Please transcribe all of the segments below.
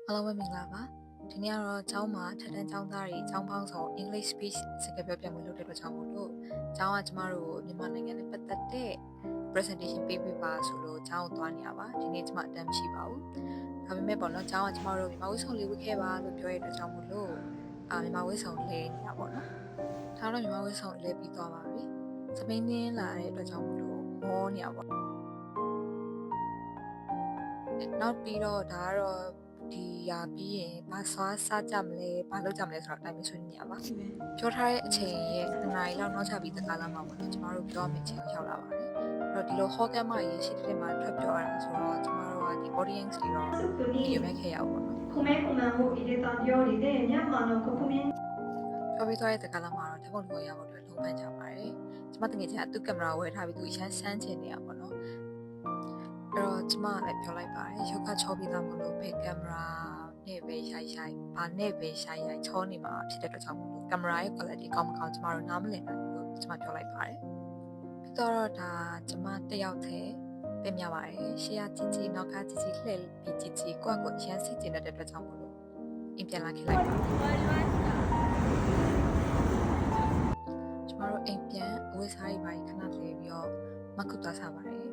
အားလုံးပဲမင်္ဂလာပါဒီနေ့ကတော့ကျောင်းမှာထပ်တန်းကျောင်းသားတွေကျောင်းပေါင်းစုံ English speech စကားပြောပြမှုလုပ်တဲ့အတွက်ကြောင့်မို့လို့ကျောင်းကကျမတို့မြန်မာနိုင်ငံနဲ့ပတ်သက်တဲ့ presentation ပေးပြပါဆိုလို့ကျောင်းကိုသွားနေရပါဒီနေ့ကျမအတန်းမရှိပါဘူးဒါပေမဲ့ပေါ့နော်ကျောင်းကကျမတို့မြန်မာဝိဆောင်လေးဝတ်ခဲ့ပါလို့ပြောရတဲ့အတွက်ကြောင့်မို့လို့မြန်မာဝိဆောင်လဲနေတာပေါ့နော်ဒါတော့မြန်မာဝိဆောင်လဲပြီးသွားပါပြီစပိန်င်းလာတဲ့အတွက်ကြောင့်မို့လို့မောနေရပါနောက်ပြီးတော့ဒါကတော့ဒီရာပြီးရင်ဘာစားကြမလဲဘာလုပ်ကြမလဲဆိုတော့အတိုင်းမျိုးဆွေးနွေးနေရပါပြောထားတဲ့အချိန်ရဲ့2နာရီလောက်နောက်ကျပြီးတကားလာမှာပေါ့နော်ကျမတို့ပြောမယ့်အချိန်ရောက်လာပါတယ်အဲ့တော့ဒီလိုဟောကမ်းမရေးရှိတဲ့မှာထွက်ပြောရတာဆိုတော့ကျမတို့ကဒီ audience တွေတော့ဒီမဲ့ခဲ့ရအောင်ပေါ့နော်ခုမဲခုမှန်မှုဒီတာပြောရတဲ့မြန်မာတော့ခုမင်းပြောပြီးသွားတဲ့တကားလာမှာတော့ဓာတ်ပုံလိုရဖို့အတွက်လုံးပန်းကြပါတယ်ကျမတကယ်ချင်းသူ့ကင်မရာဝယ်ထားပြီးသူအရန်ဆန်းချင်နေရပါတော့အဲ့တော့ကျမလည်းပြောလိုက်ပါတယ်ရုပ်ကချောပြီးသားမလို့ဘယ်ကင်မရာနဲ့ပဲရိုက်ဘာနဲ့ပဲရိုက်ချောနေမှာဖြစ်တဲ့အတွက်ကြောင့်မို့လို့ကင်မရာရဲ့ quality ကောင်းမကောင်းကျမတို့နားမလည်နိုင်ဘူးလို့ကျမပြောလိုက်ပါတယ်ပြီးတော့ဒါကျမတယောက်တည်းပြင်ပြပါတယ်ရှေ့ကကြည့်နောက်ကကြည့်လှည့်ပြီးကြည့်ကိုယ့်ကိုရမ်းစိတ်ကျင်တဲ့အတွက်ကြောင့်မို့လို့အင်ပြန်လာခဲ့လိုက်ပါကျမတို့အိမ်ပြန်အဝတ်စားရေးပိုင်းခဏလေးပြီးတော့မကုတ်သွားစားပါတယ်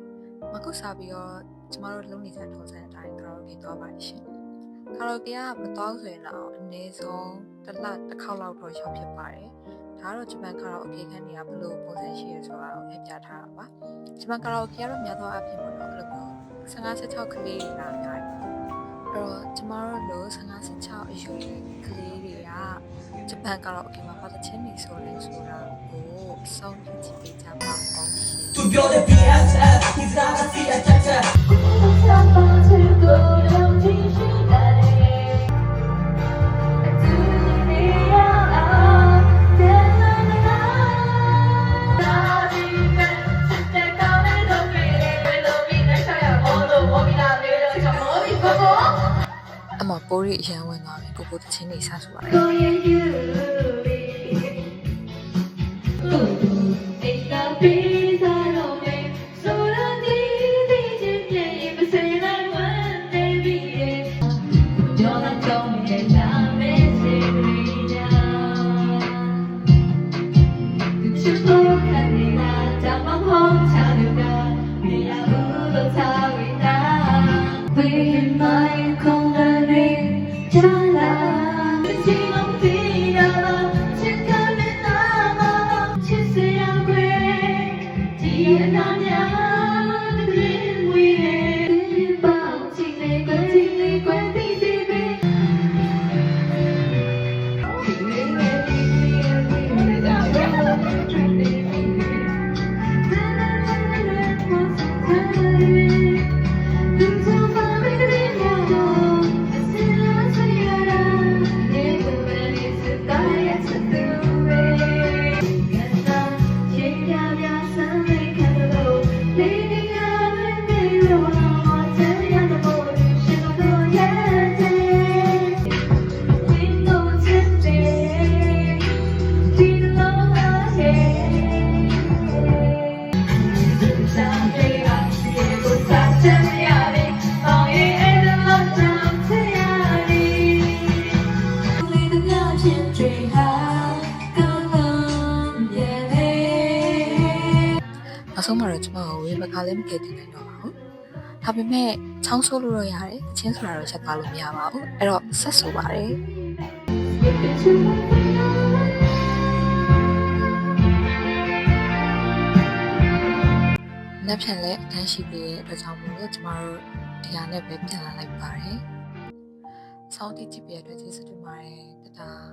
မကုတ်စားပြီးတော့ကျမတို့လုံးနေကြထုံးစံအတိုင်းကာရာအိုကေသွားပါတယ်ရှင်ကာရာအိုကေကမတော်ဆိုရင်တော့အနည်းဆုံးတစ်ခေါက်လောက်တော့ရောက်ဖြစ်ပါတယ်ဒါကတော့ဂျပန်ကာရာအိုကေခန်းတွေကဘယ်လိုပုံစံရှိရဲဆိုတာကိုပြပြထားတာပါဂျပန်ကာရာအိုကေကတော့များသောအားဖြင့်ပေါ့နော်အဲ့လိုမျိုး15-16ကလေးတွေလာများတယ်အဲ့တော့ကျမတို့လို15-16အရွယ်ကလေးတွေကဂျပန်ကာရာအိုကေမှာဘာတစ်ချင်းနေဆိုလဲဆိုတာကိုစောင့်ကြည့်ပေးကြပါအောင်သူပြောတဲ့ BFF ဒီစကားကစီအချက်ချက်အမပိုးရီအရန်ဝင်သွားပြီကိုတချင်းနေစားဆိုပါတယ်အဆုံးမှာတော့ကျမကိုဝေဘခါလည်းမကယ်တင်နိုင်တော့ပါဘူး။ဒါပေမဲ့ချောင်းဆိုးလို့တော့ရတယ်။အချင်းဆိုတာတော့ချက်သွားလို့မရပါဘူး။အဲ့တော့ဆက်ဆိုပါတယ်။နောက်ပြန်လဲအတန်းရှိပြီးတဲ့အတွက်ကြောင့်မို့လို့ကျမတို့ဒီဟာနဲ့ပဲပြန်လာလိုက်ပါတယ်။ဆောင်းတိကြည့်ပြတဲ့အတွက်ကျေးဇူးတင်ပါတယ်။တတား